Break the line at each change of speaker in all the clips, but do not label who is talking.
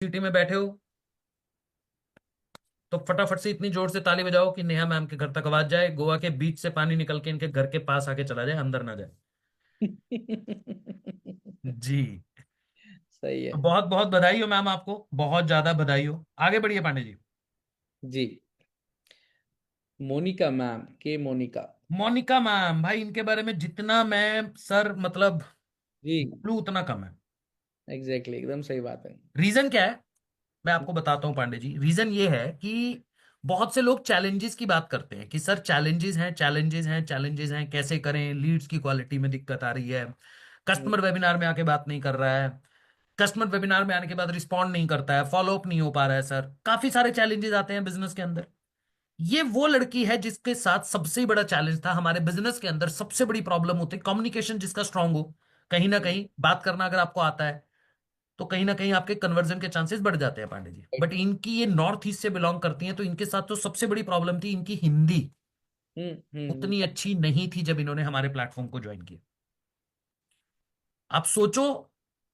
City में बैठे हो तो फटाफट से इतनी जोर से ताली बजाओ कि नेहा मैम के घर तक आवाज जाए, गोवा के बीच से पानी निकल के इनके घर के पास आके चला जाए, अंदर ना जाए। जी।
सही
तो
है।
बहुत बहुत बधाई हो मैम, आपको बहुत ज्यादा बधाई हो। आगे बढ़िए पांडे जी।
जी। मोनिका मैम, के मोनिका।
मोनिका मैम, भाई इनके बारे में जितना मैं सर मतलब
जी।
बोलूं उतना कम है।
एग्जैक्टली, एकदम सही बात है।
रीजन क्या है, मैं आपको बताता हूँ पांडे जी। रीजन ये है कि बहुत से लोग चैलेंजेस की बात करते हैं कि सर चैलेंजेस हैं, चैलेंजेस हैं, चैलेंजेस हैं, कैसे करें, लीड्स की क्वालिटी में दिक्कत आ रही है,
हम्म,
कस्टमर वेबिनार में आके बात नहीं कर रहा है, कस्टमर वेबिनार में आने के बाद रिस्पॉन्ड नहीं करता है, फॉलो अप नहीं हो पा रहा है, सर काफी सारे चैलेंजेस आते हैं बिजनेस के अंदर। ये वो लड़की है जिसके साथ सबसे बड़ा चैलेंज था हमारे बिजनेस के अंदर। सबसे बड़ी प्रॉब्लम होती है कम्युनिकेशन, जिसका स्ट्रांग हो, कहीं ना
हम्म,
कहीं बात करना अगर आपको आता है तो कहीं ना कहीं आपके कन्वर्जन के चांसेस बढ़ जाते हैं पांडे जी।
right,
बट इनकी ये नॉर्थ ईस्ट से बिलोंग करती हैं, तो इनके साथ तो सबसे बड़ी प्रॉब्लम थी इनकी हिंदी उतनी अच्छी नहीं थी जब इन्होंने हमारे प्लेटफॉर्म को ज्वाइन किया। आप सोचो,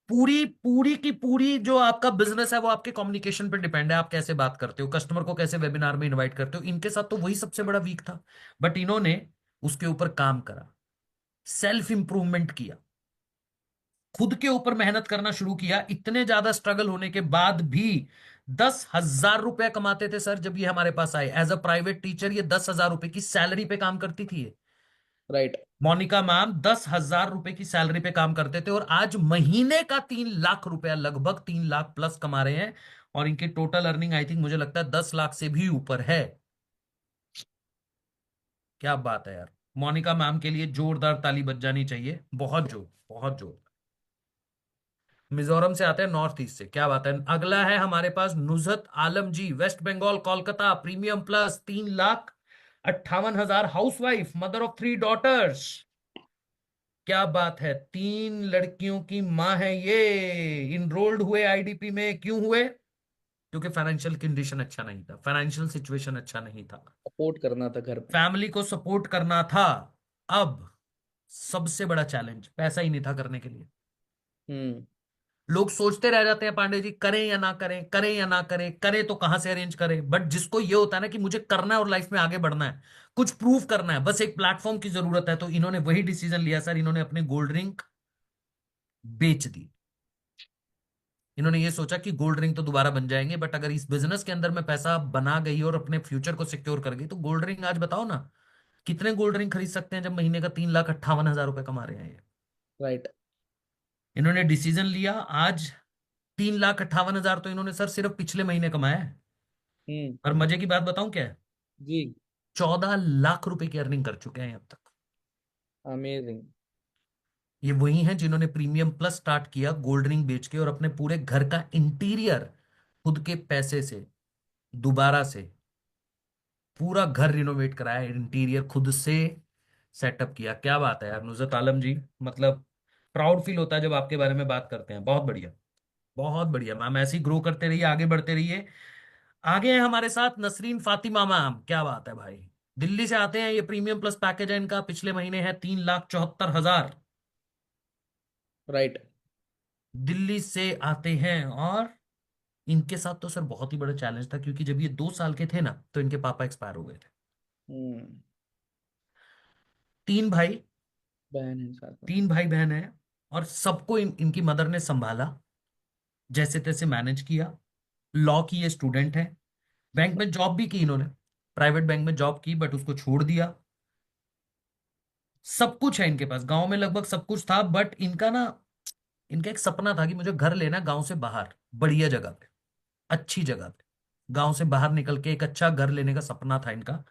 पूरी पूरी की पूरी जो आपका बिजनेस है वो आपके कम्युनिकेशन पे डिपेंड है। आप कैसे बात करते हो, कस्टमर को कैसे वेबिनार में इनवाइट करते हो, इनके साथ तो वही सबसे बड़ा वीक था। बट इन्होंने उसके ऊपर काम करा, सेल्फ इंप्रूवमेंट किया, खुद के ऊपर मेहनत करना शुरू किया। इतने ज्यादा स्ट्रगल होने के बाद भी 10,000 रुपए कमाते थे सर जब ये हमारे पास आए एज अ प्राइवेट टीचर। ये 10,000 रुपए की सैलरी पे काम करती थी ये।
राइट।
मोनिका मैम 10,000 रुपए की सैलरी पे काम करते थे और आज महीने का 3 लाख रुपया, लगभग 3 लाख प्लस कमा रहे हैं। और इनकी टोटल अर्निंग आई थिंक मुझे लगता है 10 लाख से भी ऊपर है। क्या बात है यार। मोनिका मैम के लिए जोरदार ताली बज जानी चाहिए, बहुत जोर, बहुत जोर। मिजोरम से आते हैं, नॉर्थ ईस्ट से। क्या बात है। अगला है हमारे पास Nuzhat Alam ji, West Bengal Kolkata, premium plus, 3,58,000, housewife, mother of 3 daughters. क्या बात है, 3 लड़कियों की माँ है ये। इनरोल्ड हुए आईडीपी में, क्यों हुए? क्योंकि फाइनेंशियल कंडीशन अच्छा नहीं था, फाइनेंशियल सिचुएशन अच्छा नहीं था,
सपोर्ट करना था घर पे।
फैमिली को सपोर्ट करना था। अब सबसे बड़ा चैलेंज पैसा ही नहीं था करने के लिए।
हम्म।
लोग सोचते रह जाते हैं पांडे जी, करें या ना करें, करें या ना करें, करें तो कहां से अरेंज करें। बट जिसको ये होता है ना कि मुझे करना है और लाइफ में आगे बढ़ना है, कुछ प्रूव करना है, बस एक प्लेटफॉर्म की जरूरत है, तो इन्होंने वही डिसीजन लिया सर। इन्होंने अपनी गोल्ड रिंग बेच दी। इन्होंने ये सोचा कि गोल्ड रिंग तो दोबारा बन जाएंगे, बट अगर इस बिजनेस के अंदर मैं पैसा बना गई और अपने फ्यूचर को सिक्योर कर गई तो गोल्ड रिंग, आज बताओ ना कितने गोल्ड रिंग खरीद सकते हैं जब महीने का 3,58,000 रुपए कमा रहे हैं ये।
राइट।
इन्होंने डिसीजन लिया। आज 3,58,000 तो इन्होंने सर सिर्फ पिछले महीने कमाया है।
हम्म।
और मजे की बात बताऊं क्या है,
जी।
14 लाख रुपए की अर्निंग कर चुके हैं अब तक।
अमेजिंग।
ये वही हैं जिन्होंने प्रीमियम प्लस स्टार्ट किया गोल्ड रिंग बेच के, और अपने पूरे घर का इंटीरियर खुद के पैसे से दोबारा से पूरा घर रिनोवेट कराया, इंटीरियर खुद से सेटअप किया। क्या बात है यार नुजरत आलम जी, मतलब प्राउड फील होता है जब आपके बारे में बात करते हैं। बहुत बढ़िया, बहुत बढ़िया मैम, ऐसे ही ग्रो करते रहिए, आगे बढ़ते रहिए। आगे है हमारे साथ नसरीन फातिमा मैम। क्या बात है भाई, दिल्ली से आते हैं। ये प्रीमियम प्लस पैकेज है इनका, पिछले महीने है 3,74,000।
राइट।
दिल्ली से आते हैं, और इनके साथ तो सर बहुत ही बड़ा चैलेंज था, क्योंकि जब ये 2 साल के थे ना तो इनके पापा एक्सपायर हो गए थे।
हम्म।
3 भाई,
बहन है साथ में।
3 भाई बहन है, और सबको इनकी मदर ने संभाला, जैसे तैसे मैनेज किया। लॉ की ये स्टूडेंट है। बैंक में जॉब भी की इन्होंने, प्राइवेट बैंक में जॉब की, बट उसको छोड़ दिया। सब कुछ है इनके पास, गांव में लगभग सब कुछ था, बट इनका ना, इनका एक सपना था कि मुझे घर लेना है गांव से बाहर, बढ़िया जगह पे, अच्छी जगह पे। गांव से बाहर निकल के एक अच्छा घर लेने का सपना था इनका।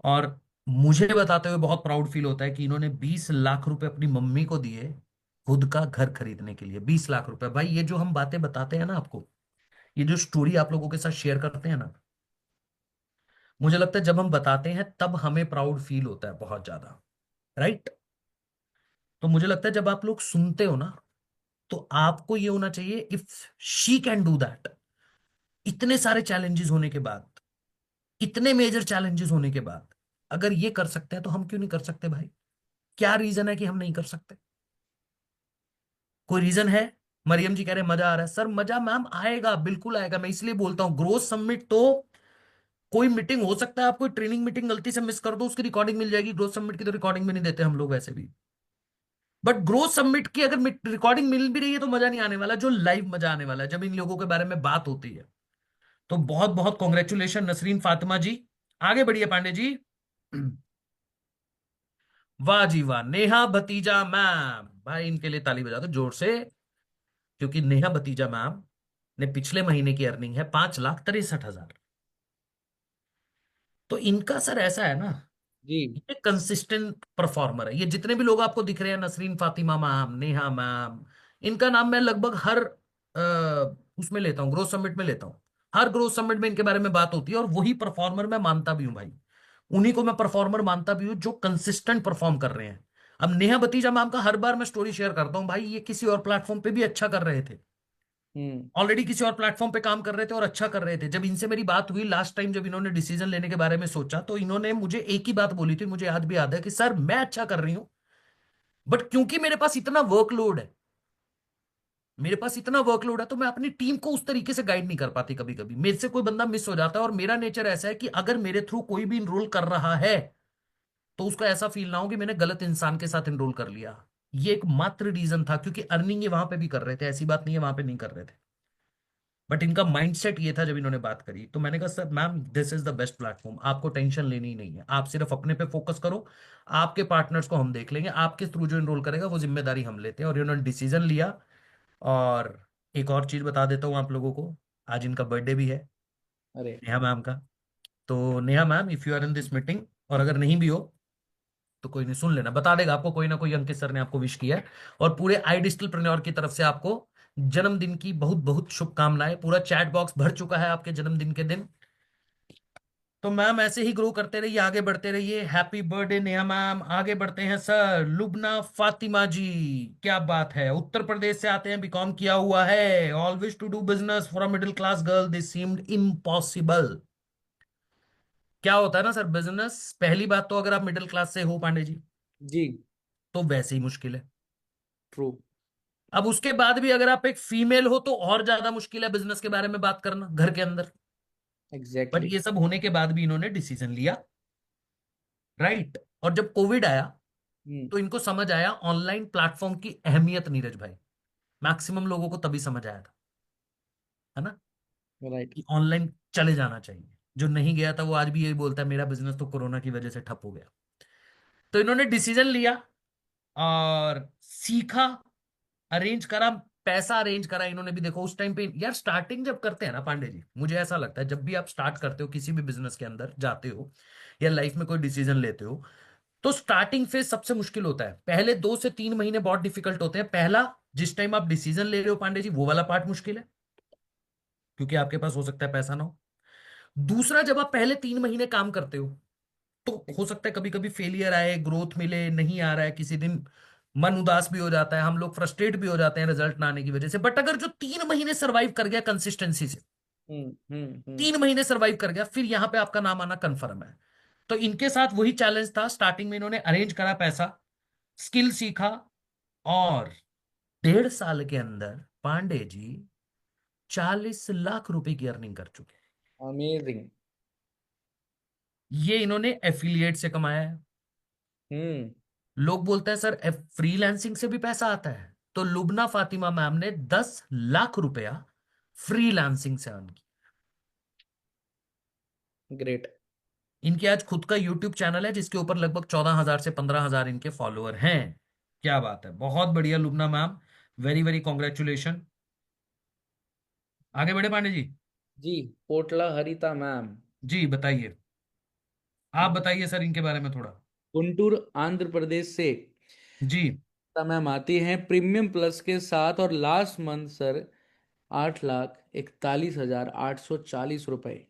और मुझे बताते हुए बहुत प्राउड फील होता है कि इन्होंने 20 लाख रुपए अपनी मम्मी को दिए खुद का घर खरीदने के लिए। 20 लाख रुपए। भाई ये जो हम बातें बताते हैं ना आपको, ये जो स्टोरी आप लोगों के साथ शेयर करते हैं ना, मुझे लगता है जब हम बताते हैं तब हमें प्राउड फील होता है बहुत ज्यादा, राइट? तो मुझे लगता है जब आप लोग सुनते हो ना, तो आपको ये होना चाहिए, if she can do that, इतने सारे चैलेंजेस होने के बाद, इतने मेजर चैलेंजेस होने के बाद, अगर ये कर सकते हैं तो हम क्यों नहीं कर सकते भाई? क्या रीजन है कि हम नहीं कर सकते? कोई रीजन है? मरियम जी कह रहे हैं मजा आ रहा है। सर मजा मैम आएगा, बिल्कुल आएगा। मैं इसलिए बोलता हूँ ग्रोथ समिट तो कोई मीटिंग हो सकता है, आप कोई ट्रेनिंग मीटिंग गलती से मिस कर दो, उसकी रिकॉर्डिंग मिल जाएगी। ग्रोथ समिट की तो रिकॉर्डिंग भी नहीं देते हम लोग वैसे भी। बट ग्रोथ समिट की अगर रिकॉर्डिंग मिल भी रही है तो मजा नहीं आने वाला, जो लाइव मजा आने वाला है जब इन लोगों के बारे में बात होती है। तो बहुत बहुत कॉन्ग्रेचुलेशन नसरीन फातिमा जी। आगे बढ़िए पांडे जी। वाह जी वाह, नेहा भतीजा मैम, भाई इनके लिए ताली बजा दो जोर से। क्योंकि नेहा भतीजा मैम ने पिछले महीने की अर्निंग है 5,63,000। तो इनका सर ऐसा है ना,
जी
ये कंसिस्टेंट परफॉर्मर है। ये जितने भी लोग आपको दिख रहे हैं, नसरीन फातिमा मैम, नेहा मैम, इनका नाम मैं लगभग हर उसमें लेता हूँ, ग्रोथ समिट में लेता हूँ। हर ग्रोथ समिट में इनके बारे में बात होती है, और वही परफॉर्मर मैं मानता भी हूँ भाई। उन्हीं को मैं परफॉर्मर मानता भी हूँ जो कंसिस्टेंट परफॉर्म कर रहे हैं। अब नेहा भतीजा मैम का हर बार मैं स्टोरी शेयर करता हूँ, भाई ये किसी और प्लेटफॉर्म पे भी अच्छा कर रहे थे,
हम्म
ऑलरेडी किसी और प्लेटफॉर्म पे काम कर रहे थे और अच्छा कर रहे थे। जब इनसे मेरी बात हुई लास्ट टाइम, जब इन्होंने डिसीजन लेने के बारे में सोचा, तो इन्होंने मुझे एक ही बात बोली थी, मुझे आज भी याद है, कि सर मैं अच्छा कर रही हूँ, बट क्योंकि मेरे पास इतना वर्कलोड है, मेरे पास इतना वर्कलोड है, तो मैं अपनी टीम को उस तरीके से गाइड नहीं कर पाती। कभी कभी मेरे से कोई बंदा मिस हो जाता है, और मेरा नेचर ऐसा है कि अगर मेरे थ्रू कोई भी इनरोल कर रहा है तो उसको ऐसा फील ना हो कि मैंने गलत इंसान के साथ इनरोल कर लिया। ये एक मात्र रीजन था, क्योंकि अर्निंग ये वहां पे भी कर रहे थे, ऐसी बात नहीं है वहां पे नहीं कर रहे थे। बट इनका माइंडसेट ये था जब इन्होंने बात करी, तो मैंने कहा sir ma'am this is the best platform, आपको टेंशन लेनी ही नहीं है, आप सिर्फ अपने पे फोकस करो, आपके पार्टनर्स को हम देख लेंगे, आपके थ्रू जो इनरोल करेगा वो जिम्मेदारी हम लेते हैं। और इन्होंने डिसीजन लिया। और एक और चीज बता देता हूँ आप लोगों को, आज इनका बर्थडे भी है,
अरे
नेहा मैम का। तो Neha ma'am if you are in this meeting, और अगर नहीं भी हो तो कोई नहीं, सुन लेना, बता देगा आपको कोई ना कोई, अंकित सर ने आपको विश किया है। और पूरे आई डिजिटल की तरफ से आपको जन्मदिन की बहुत बहुत शुभकामनाएं। पूरा चैट बॉक्स भर चुका है आपके जन्मदिन के दिन। तो मैम ऐसे ही ग्रो करते रहिए, आगे बढ़ते रहिए। Happy birthday Neha ma'am. आगे बढ़ते हैं सर, लुबना फातिमा जी। क्या बात है, उत्तर प्रदेश से आते हैं, बीकॉम किया हुआ है। Always to do business for a middle class girl this seemed impossible. क्या होता है ना सर, बिजनेस पहली बात तो अगर आप मिडिल क्लास से हो पांडे जी,
जी
तो वैसे ही मुश्किल है।
ट्रू
अब उसके बाद भी अगर आप एक फीमेल हो तो और ज्यादा मुश्किल है बिजनेस के बारे में बात करना घर के अंदर। बट
एग्जैक्टली
ये सब होने के बाद भी इन्होंने डिसीजन लिया, राइट। और जब कोविड आया
हम्म
तो इनको समझ आया ऑनलाइन प्लेटफॉर्म की अहमियत, नीरज भाई। मैक्सिमम लोगों को तभी समझ आया था, है ना,
राइट
कि ऑनलाइन चले जाना चाहिए। जो नहीं गया था वो आज भी यही बोलता है मेरा बिजनेस तो कोरोना की वजह से ठप हो गया। तो इन्होंने डिसीजन लिया और सीखा, अरेंज करा, पैसा अरेंज करा इन्होंने भी। देखो उस टाइम पे यार, स्टार्टिंग जब करते हैं ना पांडे जी, मुझे ऐसा लगता है जब भी आप स्टार्ट करते हो, किसी भी बिजनेस के अंदर जाते हो या लाइफ में कोई डिसीजन लेते हो, तो स्टार्टिंग फेज सबसे मुश्किल होता है। पहले 2 से 3 महीने बहुत डिफिकल्ट होते हैं। पहला, जिस टाइम आप डिसीजन ले रहे हो पांडे जी, वो वाला पार्ट मुश्किल है, क्योंकि आपके पास हो सकता है पैसा ना हो। दूसरा, जब आप पहले 3 महीने काम करते हो, तो हो सकता है कभी कभी फेलियर आए, ग्रोथ मिले, नहीं आ रहा है, किसी दिन मन उदास भी हो जाता है, हम लोग फ्रस्ट्रेट भी हो जाते हैं रिजल्ट ना आने की वजह से। बट अगर जो 3 महीने सर्वाइव कर गया कंसिस्टेंसी से,
हम्म
3 महीने सर्वाइव कर गया, फिर यहां पे आपका नाम आना कंफर्म है। तो इनके साथ वही चैलेंज था। स्टार्टिंग में इन्होंने अरेंज करा पैसा, स्किल सीखा, और 1.5 साल के अंदर पांडे जी 40 लाख रुपए की अर्निंग कर चुके हैं।
अमेजिंग
ये इन्होंने एफिलिएट से कमाया है।
हम्म
लोग बोलते हैं सर फ्रीलांसिंग से भी पैसा आता है, तो लुबना फातिमा मैम ने 10 लाख रुपया फ्रीलांसिंग से अर्न किया।
ग्रेट
इनके आज खुद का यूट्यूब चैनल है जिसके ऊपर लगभग 14,000 से 15,000 इनके फॉलोअर हैं। क्या बात है, बहुत बढ़िया Lubna ma'am, very very congratulation. आगे बढ़े पांडे जी।
जी पोटला हरिता मैम
जी बताइए, आप बताइए सर इनके बारे में थोड़ा।
गुंटूर आंध्र प्रदेश से
जी।
मैम आती हैं प्रीमियम प्लस के साथ और लास्ट मंथ सर 8,41,840 रुपए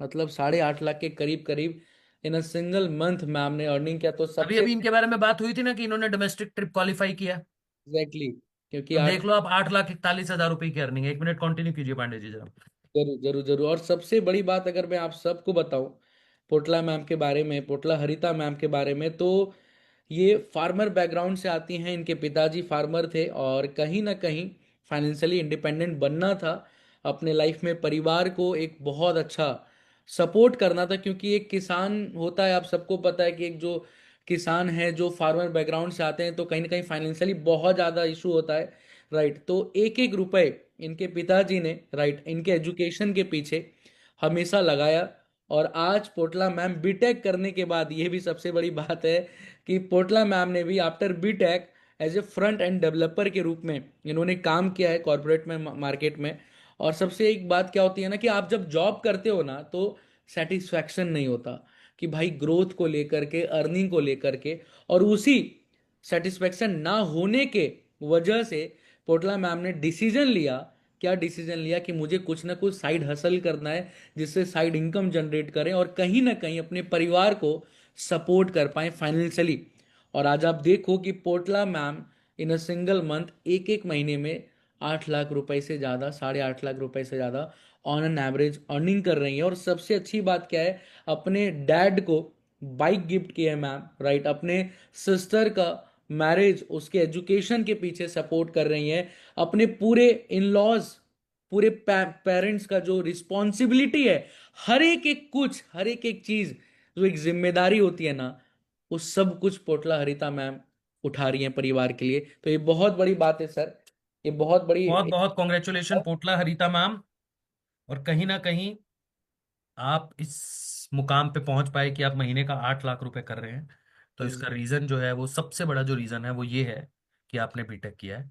मतलब 8.5 लाख के करीब करीब इन अ सिंगल मंथ मैम ने अर्निंग किया तो
अभी
सबसे
अभी इनके बारे में बात हुई थी ना कि इन्होंने डोमेस्टिक ट्रिप क्वालिफाई किया।
एग्जैक्टली क्योंकि
तो
आठ
देख लो आप, 8,41,000 रुपए की अर्निंग। 1 मिनट कंटिन्यू कीजिए पांडे जी जरा।
जरूर जरूर जरूर और सबसे बड़ी बात अगर मैं आप सबको बताऊं पोटला मैम के बारे में पोटला हरिता मैम के बारे में तो ये फार्मर बैकग्राउंड से आती हैं इनके पिताजी फार्मर थे और कहीं ना कहीं फाइनेंशियली इंडिपेंडेंट बनना था, अपने लाइफ में परिवार को एक बहुत अच्छा सपोर्ट करना था, क्योंकि एक किसान होता है, आप सबको पता है कि एक जो किसान है जो फार्मर बैकग्राउंड से आते हैं तो कहीं ना कहीं फाइनेंशियली बहुत ज़्यादा इशू होता है, राइट। तो एक एक रुपए इनके पिताजी ने, राइट, इनके एजुकेशन के पीछे हमेशा लगाया। और आज पोटला मैम बीटेक करने के बाद, ये भी सबसे बड़ी बात है कि पोटला मैम ने भी after BTech as a front end developer के रूप में इन्होंने काम किया है कॉरपोरेट में, मार्केट में। और सबसे एक बात क्या होती है ना, कि आप जब जॉब करते हो ना तो सेटिस्फैक्शन नहीं होता, कि भाई ग्रोथ को लेकर के, अर्निंग को लेकर के, और उसी सेटिस्फैक्शन ना होने के वजह से पोटला मैम ने डिसीजन लिया। क्या डिसीजन लिया? कि मुझे कुछ ना कुछ साइड हसल करना है, जिससे साइड इनकम जनरेट करें और कहीं ना कहीं अपने परिवार को सपोर्ट कर पाए फाइनेंशियली। और आज आप देखो कि पोटला ma'am in a single month, एक एक महीने में 8 लाख रुपए से ज़्यादा, 8.5 लाख रुपए से ज़्यादा ऑन एन एवरेज अर्निंग कर रही हैं। और सबसे अच्छी बात क्या है, अपने डैड को बाइक गिफ्ट किया है मैम, राइट। अपने सिस्टर का मैरिज, उसके एजुकेशन के पीछे सपोर्ट कर रही हैं। अपने पूरे इन लॉज, पूरे पेरेंट्स का जो रिस्पॉन्सिबिलिटी है, हर एक एक चीज जो एक जिम्मेदारी होती है ना, वो सब कुछ पोटला हरिता मैम उठा रही हैं परिवार के लिए। तो ये बहुत बड़ी बात है सर, ये बहुत बड़ी।
बहुत बहुत कॉन्ग्रेचुलेशन पोटला हरिता मैम। और कहीं ना कहीं आप इस मुकाम पे पहुंच पाए कि आप महीने का 8 लाख रुपए कर रहे हैं, तो इसका रीजन जो है, वो सबसे बड़ा जो रीजन है वो ये है कि आपने बीटेक किया है।